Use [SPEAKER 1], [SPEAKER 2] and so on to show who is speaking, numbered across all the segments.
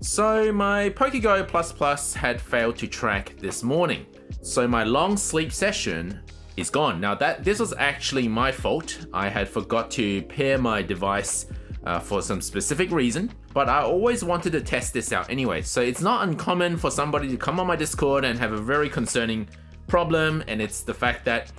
[SPEAKER 1] So my PokeGo++ had failed to track this morning. So my long sleep session is gone. Now this was actually my fault. I had forgot to pair my device for some specific reason, but I always wanted to test this out anyway. So it's not uncommon for somebody to come on my Discord and have a very concerning problem, and it's the fact that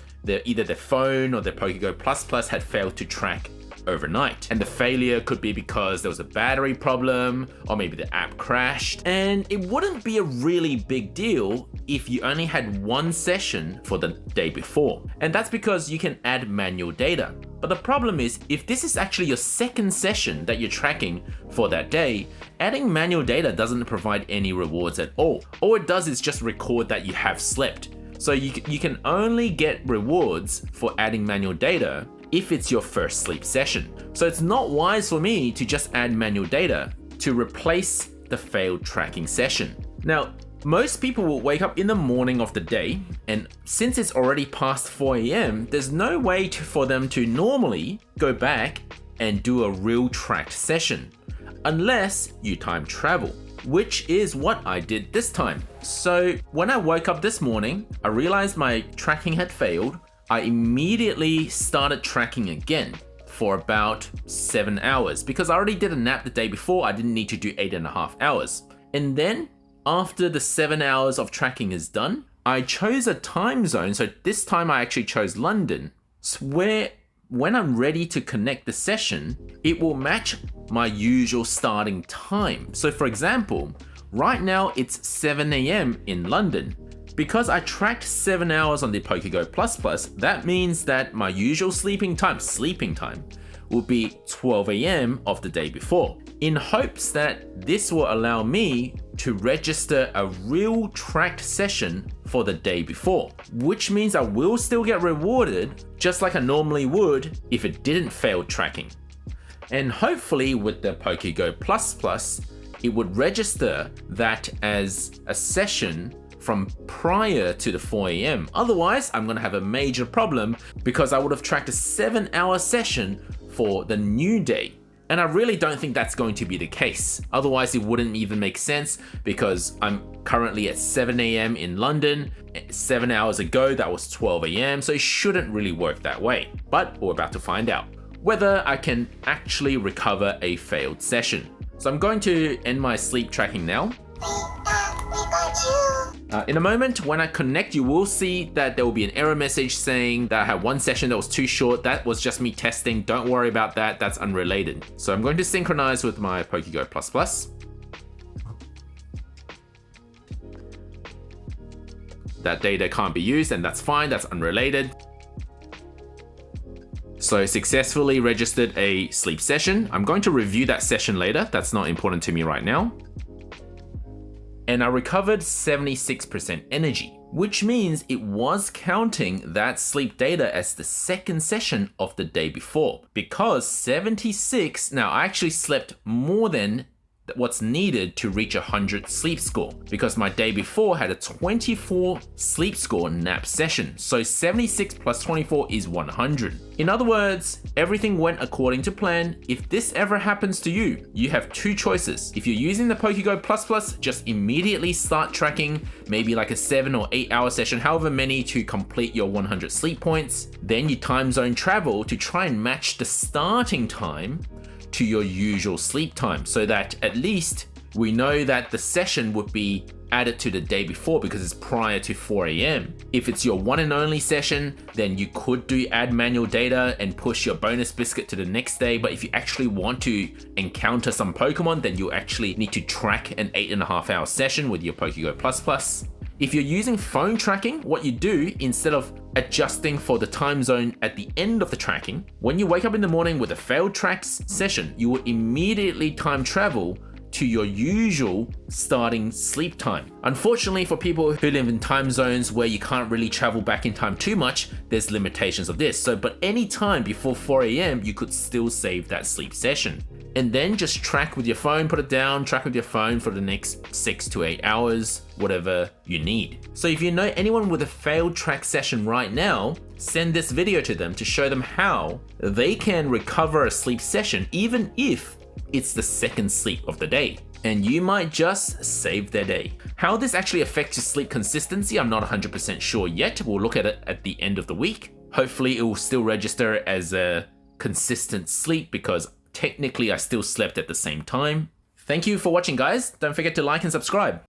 [SPEAKER 1] either their phone or their PokeGo++ had failed to track overnight. And the failure could be because there was a battery problem, or maybe the app crashed. And it wouldn't be a really big deal if you only had one session for the day before. And that's because you can add manual data. But the problem is, if this is actually your second session that you're tracking for that day, adding manual data doesn't provide any rewards at all. All it does is just record that you have slept. So you can only get rewards for adding manual data if it's your first sleep session. So it's not wise for me to just add manual data to replace the failed tracking session. Now, most people will wake up in the morning of the day, and since it's already past 4 AM, there's no way for them to normally go back and do a real tracked session, unless you time travel, which is what I did this time. So when I woke up this morning, I realized my tracking had failed. I immediately started tracking again for about 7 hours because I already did a nap the day before. I didn't need to do 8.5 hours. And then after the 7 hours of tracking is done, I chose a time zone. So this time I actually chose London, where when I'm ready to connect the session, it will match my usual starting time. So for example, right now it's 7 AM in London. Because I tracked 7 hours on the PokeGo++, that means that my usual sleeping time will be 12 AM of the day before, in hopes that this will allow me to register a real tracked session for the day before, which means I will still get rewarded just like I normally would if it didn't fail tracking. And hopefully with the PokeGo++, it would register that as a session from prior to the 4 AM. Otherwise, I'm gonna have a major problem because I would have tracked a 7-hour session for the new day. And I really don't think that's going to be the case. Otherwise, it wouldn't even make sense because I'm currently at 7 AM in London. 7 hours ago, that was 12 AM, so it shouldn't really work that way. But we're about to find out whether I can actually recover a failed session. So I'm going to end my sleep tracking now. In a moment, when I connect, you will see that there will be an error message saying that I had one session that was too short. That was just me testing. Don't worry about that. That's unrelated. So I'm going to synchronize with my PokeGo++. That data can't be used, and that's fine. That's unrelated. So successfully registered a sleep session. I'm going to review that session later. That's not important to me right now. And I recovered 76% energy, which means it was counting that sleep data as the second session of the day before. Because 76, now I actually slept more than what's needed to reach 100 sleep score, because my day before had a 24 sleep score nap session. So 76 plus 24 is 100. In other words, everything went according to plan. If this ever happens to you, you have two choices. If you're using the PokeGo++, just immediately start tracking maybe like a 7 or 8 hour session, however many to complete your 100 sleep points. Then you time zone travel to try and match the starting time to your usual sleep time, so that at least we know that the session would be added to the day before because it's prior to 4 AM. If it's your one and only session, then you could do add manual data and push your bonus biscuit to the next day. But if you actually want to encounter some Pokemon, then you actually need to track an 8.5 hour session with your PokeGo++. If you're using phone tracking, what you do, instead of adjusting for the time zone at the end of the tracking, when you wake up in the morning with a failed tracks session, you will immediately time travel to your usual starting sleep time. Unfortunately, for people who live in time zones where you can't really travel back in time too much, there's limitations of this. But any time before 4 AM, you could still save that sleep session. And then just track with your phone, put it down, track with your phone for the next 6 to 8 hours, whatever you need. So if you know anyone with a failed track session right now, send this video to them to show them how they can recover a sleep session, even if it's the second sleep of the day. and you might just save their day. How this actually affects your sleep consistency, I'm not 100% sure yet. We'll look at it at the end of the week. Hopefully it will still register as a consistent sleep because technically I still slept at the same time. Thank you for watching, guys. Don't forget to like and subscribe.